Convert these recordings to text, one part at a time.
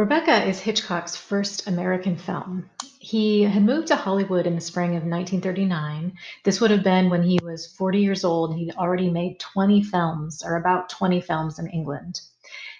Rebecca is Hitchcock's first American film. He had moved to Hollywood in the spring of 1939. This would have been when he was 40 years old, and he'd already made 20 films, or about 20 films in England.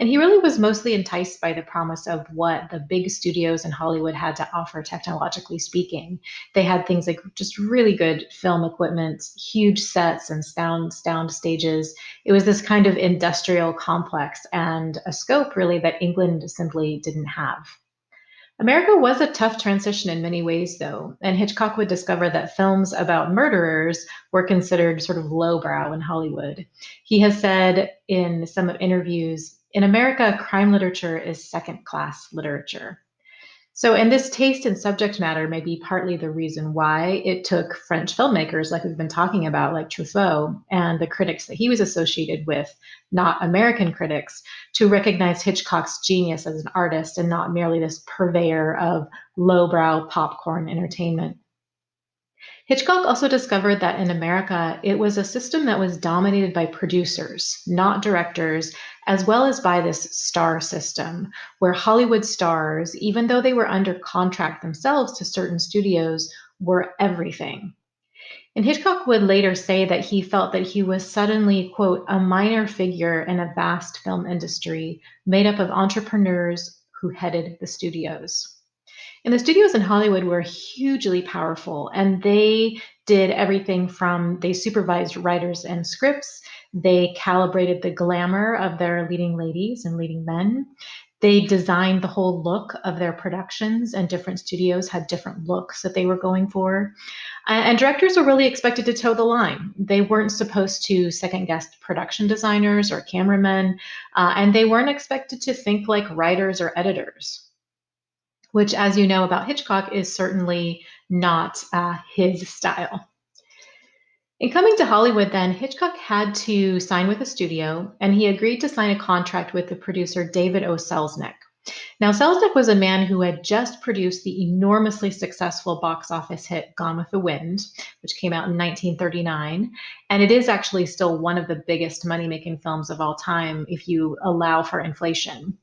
And he really was mostly enticed by the promise of what the big studios in Hollywood had to offer, technologically speaking. They had things like just really good film equipment, huge sets and sound stages. It was this kind of industrial complex and a scope really that England simply didn't have. America was a tough transition in many ways, though, and Hitchcock would discover that films about murderers were considered sort of lowbrow in Hollywood. He has said in some interviews, in America, crime literature is second class literature. So, and this taste in subject matter may be partly the reason why it took French filmmakers, like we've been talking about, like Truffaut, and the critics that he was associated with, not American critics, to recognize Hitchcock's genius as an artist and not merely this purveyor of lowbrow popcorn entertainment. Hitchcock also discovered that in America, it was a system that was dominated by producers, not directors, as well as by this star system, where Hollywood stars, even though they were under contract themselves to certain studios, were everything. And Hitchcock would later say that he felt that he was suddenly, quote, a minor figure in a vast film industry made up of entrepreneurs who headed the studios. And the studios in Hollywood were hugely powerful, and they did everything from they supervised writers and scripts, they calibrated the glamour of their leading ladies and leading men. They designed the whole look of their productions, and different studios had different looks that they were going for. And directors were really expected to toe the line. They weren't supposed to second guess production designers or cameramen, and they weren't expected to think like writers or editors, which, as you know about Hitchcock, is certainly not his style. In coming to Hollywood, then, Hitchcock had to sign with a studio, and he agreed to sign a contract with the producer David O. Selznick. Now, Selznick was a man who had just produced the enormously successful box office hit Gone with the Wind, which came out in 1939. And it is actually still one of the biggest money making films of all time if you allow for inflation.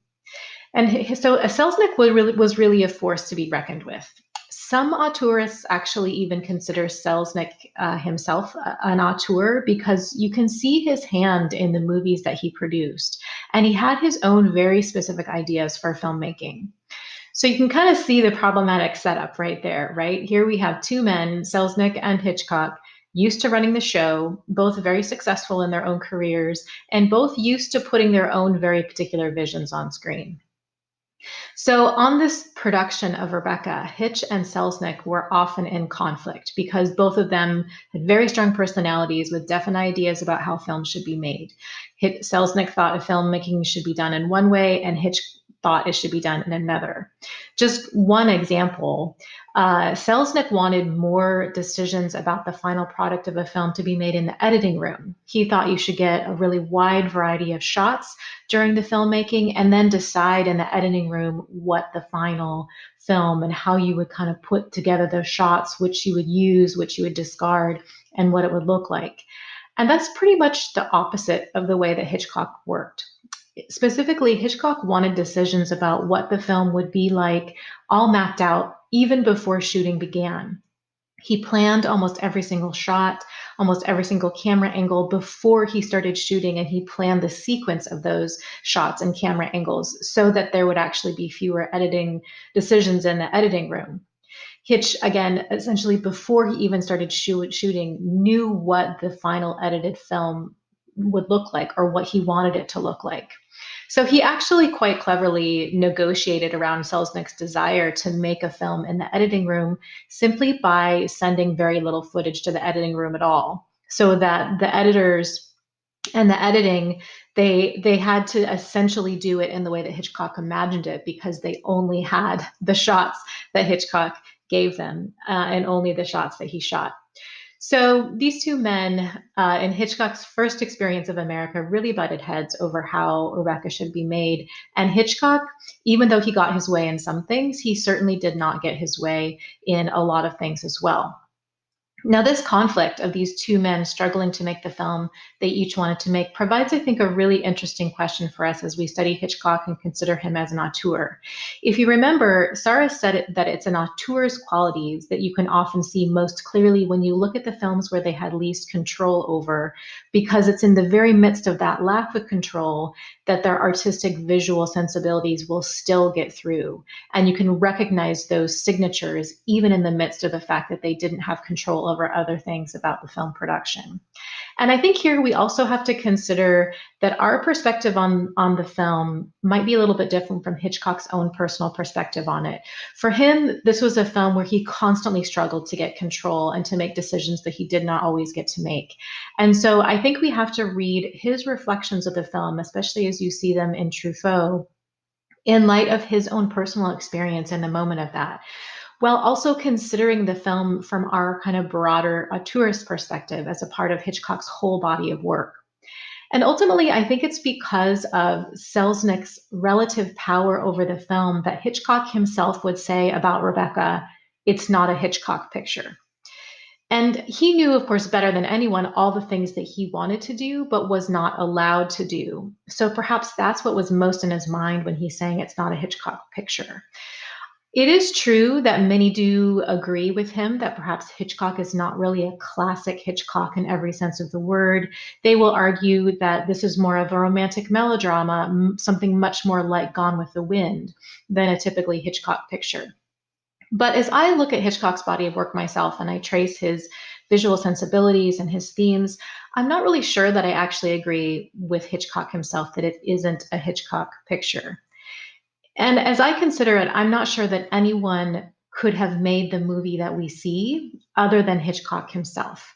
And so Selznick was really a force to be reckoned with. Some auteurs actually even consider Selznick himself an auteur because you can see his hand in the movies that he produced. And he had his own very specific ideas for filmmaking. So you can kind of see the problematic setup right there, right? Here we have two men, Selznick and Hitchcock, used to running the show, both very successful in their own careers, and both used to putting their own very particular visions on screen. So, on this production of Rebecca, Hitch and Selznick were often in conflict because both of them had very strong personalities with definite ideas about how films should be made. Selznick thought a filmmaking should be done in one way, and Hitch thought it should be done in another. Just one example, Selznick wanted more decisions about the final product of a film to be made in the editing room. He thought you should get a really wide variety of shots during the filmmaking and then decide in the editing room what the final film and how you would kind of put together those shots, which you would use, which you would discard, and what it would look like. And that's pretty much the opposite of the way that Hitchcock worked. Specifically, Hitchcock wanted decisions about what the film would be like all mapped out even before shooting began. He planned almost every single shot, almost every single camera angle before he started shooting, and he planned the sequence of those shots and camera angles so that there would actually be fewer editing decisions in the editing room. Hitch, again, essentially before he even started shooting, knew what the final edited film would look like or what he wanted it to look like. So he actually quite cleverly negotiated around Selznick's desire to make a film in the editing room simply by sending very little footage to the editing room at all, so that the editors and the editing they had to essentially do it in the way that Hitchcock imagined it because they only had the shots that Hitchcock gave them and only the shots that he shot. So these two men in Hitchcock's first experience of America really butted heads over how Rebecca should be made. And Hitchcock, even though he got his way in some things, he certainly did not get his way in a lot of things as well. Now, this conflict of these two men struggling to make the film they each wanted to make provides, I think, a really interesting question for us as we study Hitchcock and consider him as an auteur. If you remember, Sarah said that it's an auteur's qualities that you can often see most clearly when you look at the films where they had least control over, because it's in the very midst of that lack of control that their artistic visual sensibilities will still get through. And you can recognize those signatures even in the midst of the fact that they didn't have control over other things about the film production. And I think here we also have to consider that our perspective on the film might be a little bit different from Hitchcock's own personal perspective on it. For him, this was a film where he constantly struggled to get control and to make decisions that he did not always get to make. And so I think we have to read his reflections of the film, especially as you see them in Truffaut, in light of his own personal experience in the moment of that, while also considering the film from our kind of broader tourist perspective as a part of Hitchcock's whole body of work. And ultimately, I think it's because of Selznick's relative power over the film that Hitchcock himself would say about Rebecca, it's not a Hitchcock picture. And he knew, of course, better than anyone all the things that he wanted to do, but was not allowed to do. So perhaps that's what was most in his mind when he's saying it's not a Hitchcock picture. It is true that many do agree with him that perhaps Hitchcock is not really a classic Hitchcock in every sense of the word. They will argue that this is more of a romantic melodrama, something much more like Gone with the Wind than a typically Hitchcock picture. But as I look at Hitchcock's body of work myself and I trace his visual sensibilities and his themes, I'm not really sure that I actually agree with Hitchcock himself that it isn't a Hitchcock picture. And as I consider it, I'm not sure that anyone could have made the movie that we see other than Hitchcock himself.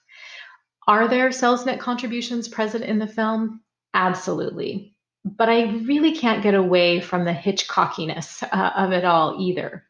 Are there Selznick contributions present in the film? Absolutely. But I really can't get away from the Hitchcockiness of it all either.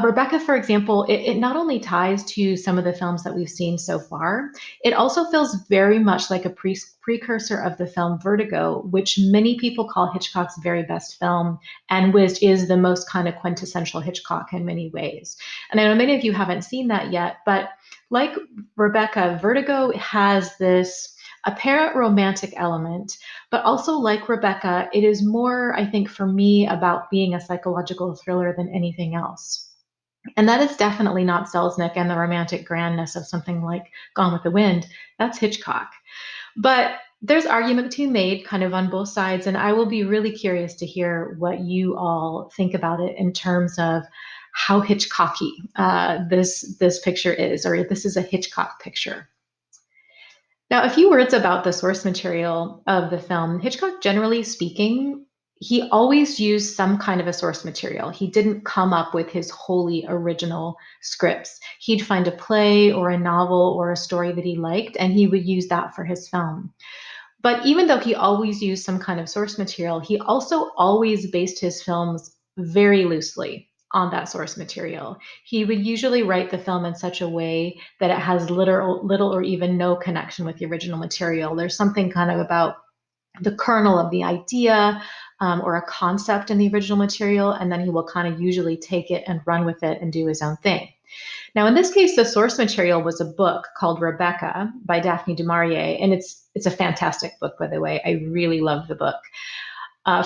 Rebecca, for example, it not only ties to some of the films that we've seen so far, it also feels very much like a precursor of the film Vertigo, which many people call Hitchcock's very best film, and which is the most kind of quintessential Hitchcock in many ways. And I know many of you haven't seen that yet, but like Rebecca, Vertigo has this apparent romantic element, but also like Rebecca, it is more, I think, for me about being a psychological thriller than anything else. And that is definitely not Selznick and the romantic grandness of something like Gone with the Wind. That's Hitchcock. But there's argument to be made kind of on both sides, and I will be really curious to hear what you all think about it in terms of how Hitchcocky this picture is, or if this is a Hitchcock picture. Now, a few words about the source material of the film. Hitchcock, generally speaking, he always used some kind of a source material. He didn't come up with his wholly original scripts. He'd find a play or a novel or a story that he liked, and he would use that for his film. But even though he always used some kind of source material, he also always based his films very loosely on that source material. He would usually write the film in such a way that it has little or even no connection with the original material. There's something kind of about the kernel of the idea or a concept in the original material, and then he will kind of usually take it and run with it and do his own thing. Now, in this case, the source material was a book called Rebecca by Daphne du Maurier, and it's a fantastic book, by the way. I really love the book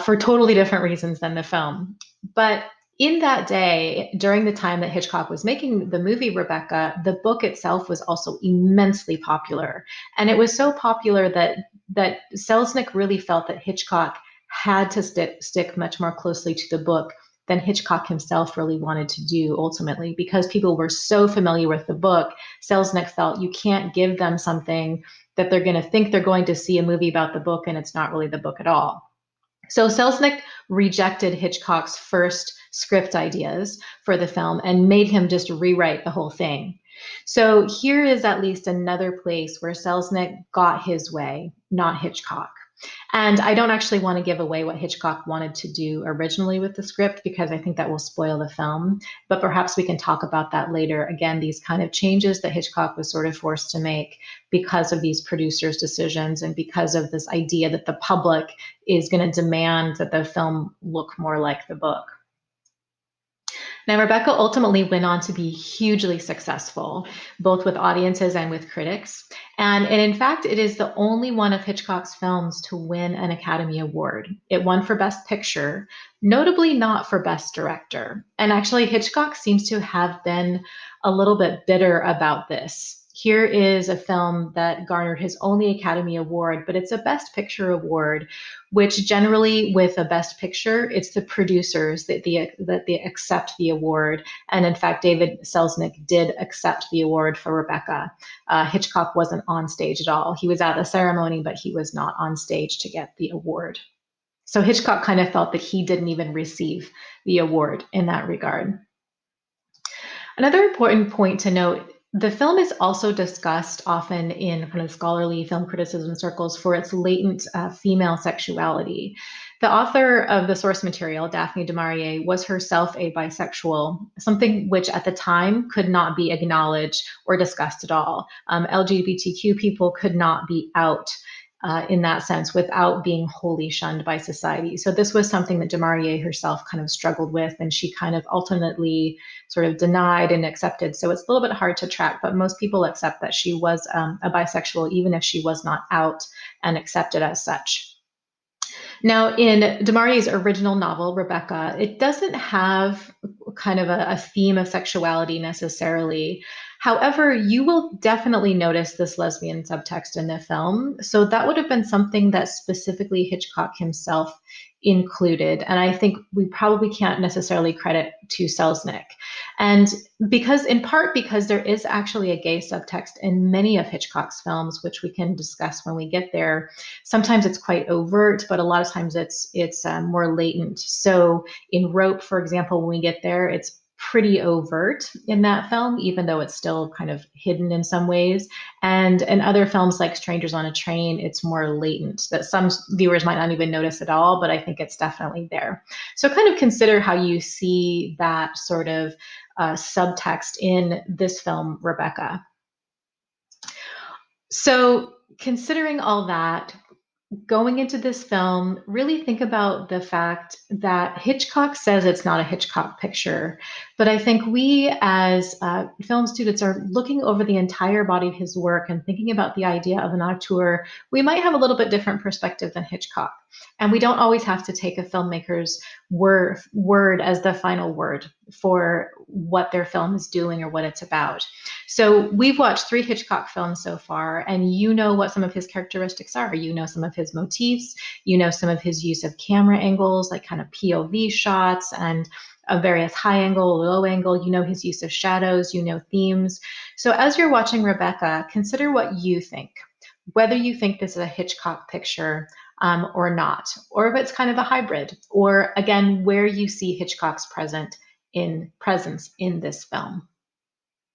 for totally different reasons than the film. But in that day, during the time that Hitchcock was making the movie Rebecca, the book itself was also immensely popular, and it was so popular that Selznick really felt that Hitchcock had to stick much more closely to the book than Hitchcock himself really wanted to do ultimately, because people were so familiar with the book. Selznick felt you can't give them something that they're going to think they're going to see a movie about the book and it's not really the book at all. So Selznick rejected Hitchcock's first script ideas for the film and made him just rewrite the whole thing. So here is at least another place where Selznick got his way, not Hitchcock. And I don't actually want to give away what Hitchcock wanted to do originally with the script because I think that will spoil the film. But perhaps we can talk about that later. Again, these kind of changes that Hitchcock was sort of forced to make because of these producers' decisions and because of this idea that the public is going to demand that the film look more like the book. Now, Rebecca ultimately went on to be hugely successful, both with audiences and with critics. And in fact, it is the only one of Hitchcock's films to win an Academy Award. It won for Best Picture, notably not for Best Director. And actually, Hitchcock seems to have been a little bit bitter about this. Here is a film that garnered his only Academy Award, but it's a Best Picture award, which generally with a Best Picture, it's the producers that they accept the award. And in fact, David Selznick did accept the award for Rebecca. Hitchcock wasn't on stage at all. He was at the ceremony, but he was not on stage to get the award. So Hitchcock kind of felt that he didn't even receive the award in that regard. Another important point to note, the film is also discussed often in kind of scholarly film criticism circles for its latent female sexuality. The author of the source material, Daphne du Maurier, was herself a bisexual, something which at the time could not be acknowledged or discussed at all. LGBTQ people could not be out in that sense without being wholly shunned by society. So this was something that du Maurier herself kind of struggled with, and she kind of ultimately sort of denied and accepted. So it's a little bit hard to track, but most people accept that she was a bisexual, even if she was not out and accepted as such. Now, in du Maurier's original novel, Rebecca, it doesn't have kind of a theme of sexuality necessarily. However, you will definitely notice this lesbian subtext in the film. So that would have been something that specifically Hitchcock himself included. And I think we probably can't necessarily credit to Selznick. And because, in part, because there is actually a gay subtext in many of Hitchcock's films, which we can discuss when we get there. Sometimes it's quite overt, but a lot of times it's more latent. So in Rope, for example, when we get there, it's pretty overt in that film, even though it's still kind of hidden in some ways. And in other films like Strangers on a Train, it's more latent that some viewers might not even notice at all, but I think it's definitely there. So kind of consider how you see that sort of subtext in this film, Rebecca. So considering all that, going into this film, really think about the fact that Hitchcock says it's not a Hitchcock picture. But I think we as film students are looking over the entire body of his work and thinking about the idea of an auteur. We might have a little bit different perspective than Hitchcock. And we don't always have to take a filmmaker's word as the final word for what their film is doing or what it's about. So we've watched 3 Hitchcock films so far, and you know what some of his characteristics are. You know some of his motifs, you know some of his use of camera angles, like kind of POV shots and a various high angle, low angle. You know his use of shadows, you know themes. So as you're watching Rebecca, consider what you think, whether you think this is a Hitchcock picture or not, or if it's kind of a hybrid, or again, where you see Hitchcock's presence in this film.